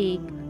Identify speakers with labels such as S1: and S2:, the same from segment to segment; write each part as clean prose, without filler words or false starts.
S1: 1,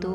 S1: 2,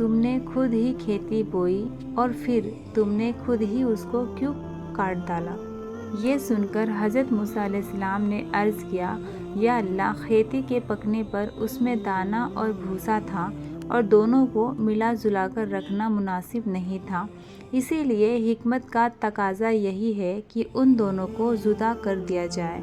S1: تم نے خود ہی کھیتی بوئی اور پھر تم نے خود ہی اس کو کیوں کاٹ ڈالا؟ یہ سن کر حضرت موسیٰ علیہ السلام نے عرض کیا، یا اللہ، کھیتی کے پکنے پر اس میں دانہ اور بھوسا تھا اور دونوں کو ملا جلا کر رکھنا مناسب نہیں تھا، اسی لیے حکمت کا تقاضا یہی ہے کہ ان دونوں کو جدا کر دیا جائے۔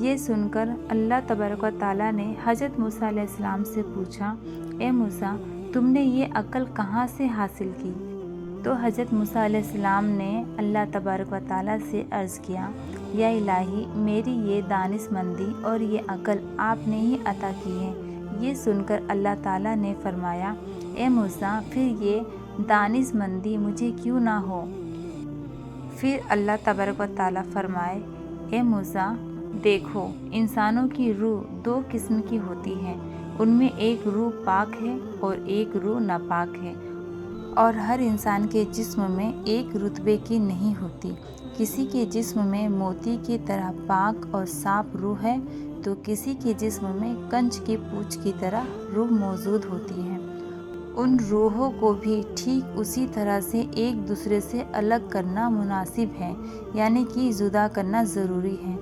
S1: یہ سن کر اللہ تبارک و تعالیٰ نے حضرت موسیٰ علیہ السلام سے پوچھا، اے موسیٰ، تم نے یہ عقل کہاں سے حاصل کی؟ تو حضرت موسیٰ علیہ السلام نے اللہ تبارک و تعالیٰ سے عرض کیا، یا الہی، میری یہ دانش مندی اور یہ عقل آپ نے ہی عطا کی ہے۔ یہ سن کر اللہ تعالیٰ نے فرمایا، اے موسیٰ، پھر یہ دانش مندی مجھے کیوں نہ ہو؟ پھر اللہ تبارک و تعالیٰ فرمائے، اے موسیٰ، دیکھو، انسانوں کی روح دو قسم کی ہوتی ہے، ان میں ایک روح پاک ہے اور ایک روح ناپاک ہے، اور ہر انسان کے جسم میں ایک رتبے کی نہیں ہوتی۔ کسی کے جسم میں موتی کی طرح پاک اور صاف روح ہے تو کسی کے جسم میں کنچ کی پوچھ کی طرح روح موجود ہوتی ہے۔ ان روحوں کو بھی ٹھیک اسی طرح سے ایک دوسرے سے الگ کرنا مناسب ہے، یعنی کہ جدا کرنا ضروری ہے۔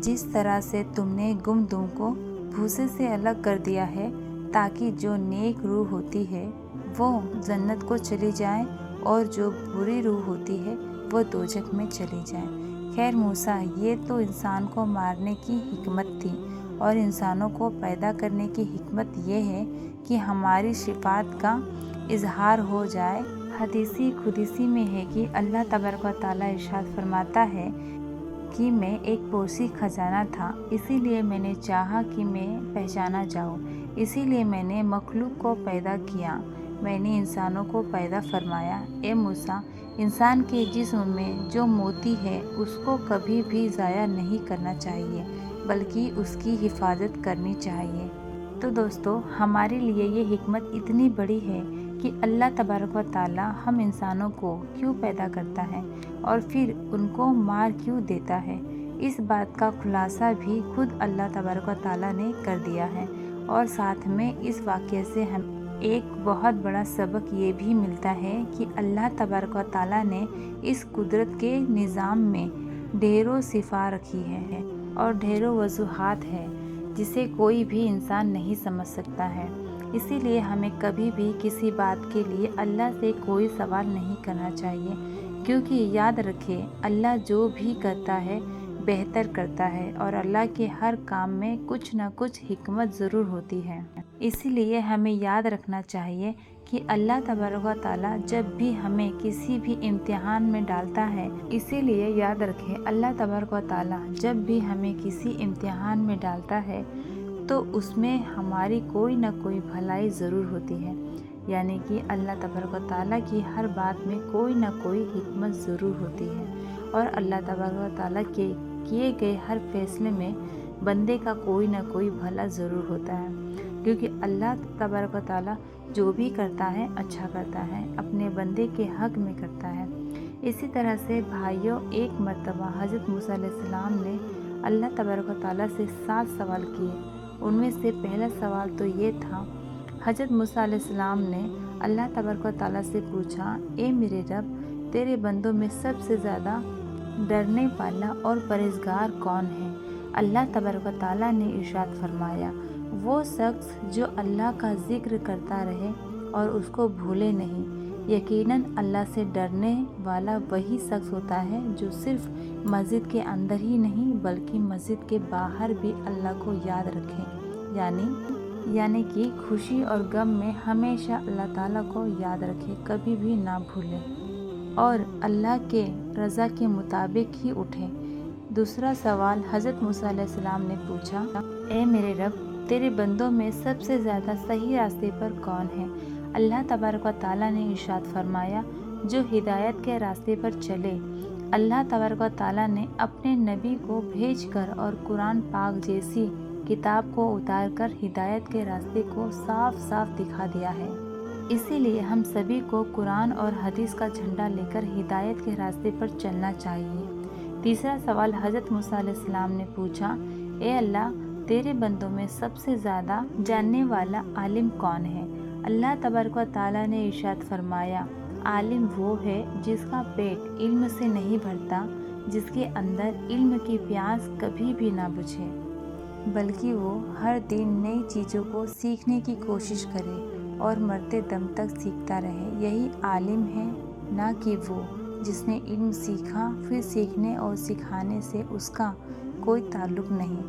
S1: جس طرح سے تم نے گندم کو بھوسے سے الگ کر دیا ہے تاکہ جو نیک روح ہوتی ہے وہ جنت کو چلی جائے اور جو بری روح ہوتی ہے وہ دوزخ میں چلی جائے۔ خیر موسیٰ، یہ تو انسان کو مارنے کی حکمت تھی، اور انسانوں کو پیدا کرنے کی حکمت یہ ہے کہ ہماری صفات کا اظہار ہو جائے۔ حدیث قدسی میں ہے کہ اللہ تبارک و تعالیٰ ارشاد فرماتا ہے کہ میں ایک پوشی خزانہ تھا، اسی لیے میں نے چاہا کہ میں پہچانا جاؤں، اسی لیے میں نے مخلوق کو پیدا کیا، میں نے انسانوں کو پیدا فرمایا۔ اے موسیٰ، انسان کے جسم میں جو موتی ہے اس کو کبھی بھی ضائع نہیں کرنا چاہیے، بلکہ اس کی حفاظت کرنی چاہیے۔ تو دوستو، ہمارے لیے یہ حکمت اتنی بڑی ہے کہ اللہ تبارک و تعالیٰ ہم انسانوں کو کیوں پیدا کرتا ہے اور پھر ان کو مار کیوں دیتا ہے، اس بات کا خلاصہ بھی خود اللہ تبارک و تعالیٰ نے کر دیا ہے۔ اور ساتھ میں اس واقعے سے ہم ایک بہت بڑا سبق یہ بھی ملتا ہے کہ اللہ تبارک و تعالیٰ نے اس قدرت کے نظام میں ڈھیروں صفات رکھی ہے اور ڈھیروں وجوہات ہے جسے کوئی بھی انسان نہیں سمجھ سکتا ہے۔ اسی لیے ہمیں کبھی بھی کسی بات کے لیے اللہ سے کوئی سوال نہیں کرنا چاہیے، کیونکہ یاد رکھیں، اللہ جو بھی کرتا ہے بہتر کرتا ہے، اور اللہ کے ہر کام میں کچھ نہ کچھ حکمت ضرور ہوتی ہے۔ اسی لیے ہمیں یاد رکھنا چاہیے کہ اللہ تبارک و تعالیٰ جب بھی ہمیں کسی بھی امتحان میں ڈالتا ہے، اسی لیے یاد رکھیں، اللہ تبارک و تعالیٰ جب بھی ہمیں کسی امتحان میں ڈالتا ہے تو اس میں ہماری کوئی نہ کوئی بھلائی ضرور ہوتی ہے، یعنی کہ اللہ تبارک و تعالیٰ کی ہر بات میں کوئی نہ کوئی حکمت ضرور ہوتی ہے، اور اللہ تبارک و تعالیٰ کے کیے گئے ہر فیصلے میں بندے کا کوئی نہ کوئی بھلا ضرور ہوتا ہے، کیونکہ اللہ تبارک و تعالیٰ جو بھی کرتا ہے اچھا کرتا ہے، اپنے بندے کے حق میں کرتا ہے۔ اسی طرح سے بھائیوں، ایک مرتبہ حضرت موسیٰ علیہ السلام نے اللہ تبارک و تعالیٰ سے 7 سوال کیے۔ ان میں سے پہلا سوال تو یہ تھا، حضرت موسیٰ علیہ السلام نے اللہ تبارک و تعالیٰ سے پوچھا، اے میرے رب، تیرے بندوں میں سب سے زیادہ ڈرنے والا اور پرہیزگار کون ہے؟ اللہ تبارک و تعالیٰ نے ارشاد فرمایا، وہ شخص جو اللہ کا ذکر کرتا رہے اور اس کو بھولے نہیں۔ یقیناً اللہ سے ڈرنے والا وہی شخص ہوتا ہے جو صرف مسجد کے اندر ہی نہیں بلکہ مسجد کے باہر بھی اللہ کو یاد رکھے، یعنی کہ خوشی اور غم میں ہمیشہ اللہ تعالیٰ کو یاد رکھے، کبھی بھی نہ بھولے، اور اللہ کے رضا کے مطابق ہی اٹھے۔ دوسرا سوال حضرت موسیٰ علیہ السلام نے پوچھا، اے میرے رب، تیرے بندوں میں سب سے زیادہ صحیح راستے پر کون ہے؟ اللہ تبارک و تعالیٰ نے ارشاد فرمایا، جو ہدایت کے راستے پر چلے۔ اللہ تبارک و تعالیٰ نے اپنے نبی کو بھیج کر اور قرآن پاک جیسی کتاب کو اتار کر ہدایت کے راستے کو صاف صاف دکھا دیا ہے۔ اسی لیے ہم سبھی کو قرآن اور حدیث کا جھنڈا لے کر ہدایت کے راستے پر چلنا چاہیے۔ تیسرا سوال حضرت موسیٰ علیہ السلام نے پوچھا، اے اللہ، تیرے بندوں میں سب سے زیادہ جاننے والا عالم کون ہے؟ اللہ تبارک و تعالیٰ نے ارشاد فرمایا، عالم وہ ہے جس کا پیٹ علم سے نہیں بھرتا، جس کے اندر علم کی پیاس کبھی بھی نہ بجھے، بلکہ وہ ہر دن نئی چیزوں کو سیکھنے کی کوشش کرے اور مرتے دم تک سیکھتا رہے۔ یہی عالم ہے، نہ کہ وہ جس نے علم سیکھا پھر سیکھنے اور سکھانے سے اس کا کوئی تعلق نہیں۔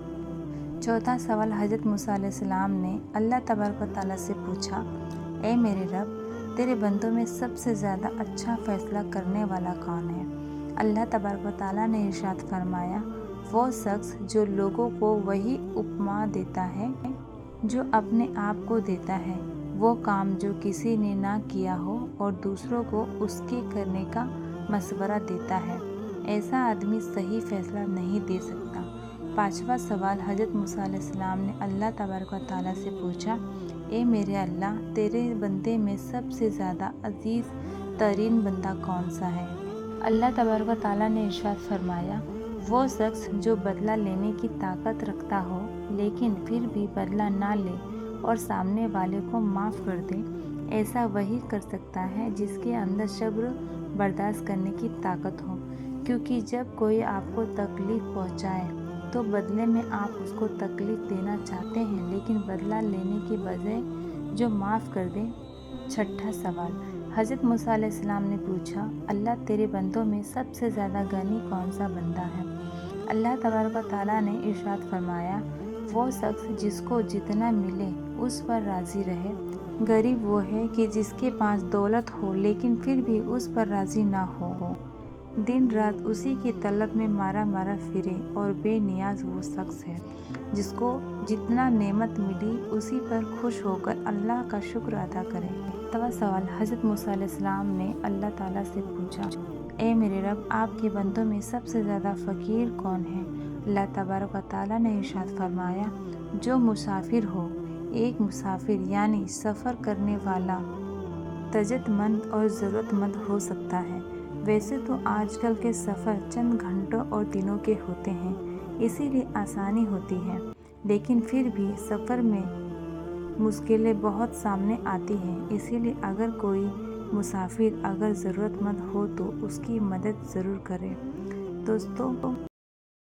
S1: چوتھا سوال حضرت موسیٰ علیہ السلام نے اللہ تبارک و تعالیٰ سے پوچھا، اے میرے رب، تیرے بندوں میں سب سے زیادہ اچھا فیصلہ کرنے والا کون ہے؟ اللہ تبارک و تعالیٰ نے ارشاد فرمایا، وہ شخص جو لوگوں کو وہی اپما دیتا ہے جو اپنے آپ کو دیتا ہے، وہ کام جو کسی نے نہ کیا ہو اور دوسروں کو اس کے کرنے کا مشورہ دیتا ہے، ایسا آدمی صحیح فیصلہ نہیں دے سکتا۔ پانچواں سوال حضرت موسیٰ علیہ السلام نے اللہ تبارک و تعالیٰ سے پوچھا، اے میرے اللہ، تیرے بندے میں سب سے زیادہ عزیز ترین بندہ کون سا ہے؟ اللہ تبارک و تعالیٰ نے ارشاد فرمایا، وہ شخص جو بدلہ لینے کی طاقت رکھتا ہو لیکن پھر بھی بدلہ نہ لے اور سامنے والے کو معاف کر دے، ایسا وہی کر سکتا ہے جس کے اندر صبر برداشت کرنے کی طاقت ہو، کیونکہ جب کوئی آپ کو تکلیف پہنچائے تو بدلے میں آپ اس کو تکلیف دینا چاہتے ہیں لیکن بدلہ لینے کی بجائے جو معاف کر دے۔ چھٹا سوال حضرت موسیٰ علیہ السلام نے پوچھا، اللہ، تیرے بندوں میں سب سے زیادہ غنی کون سا بندہ ہے؟ اللہ تبارک و تعالیٰ نے ارشاد فرمایا، وہ شخص جس کو جتنا ملے اس پر راضی رہے۔ غریب وہ ہے کہ جس کے پاس دولت ہو لیکن پھر بھی اس پر راضی نہ ہو، دن رات اسی کی طلب میں مارا مارا پھرے، اور بے نیاز وہ شخص ہے جس کو جتنا نعمت ملی اسی پر خوش ہو کر اللہ کا شکر ادا کرے۔ ساتواں سوال حضرت موسیٰ علیہ السلام نے اللہ تعالیٰ سے پوچھا، اے میرے رب، آپ کے بندوں میں سب سے زیادہ فقیر کون ہے؟ اللہ تبارک و تعالیٰ نے ارشاد فرمایا، جو مسافر ہو۔ ایک مسافر یعنی سفر کرنے والا طاقت مند اور ضرورت مند ہو سکتا ہے۔ ویسے تو آج کل کے سفر چند گھنٹوں اور دنوں کے ہوتے ہیں، اسی لیے آسانی ہوتی ہے، لیکن پھر بھی سفر میں مشکلیں بہت سامنے آتی ہیں، اسی لیے اگر کوئی مسافر اگر ضرورت مند ہو تو اس کی مدد ضرور کرے۔ دوستو،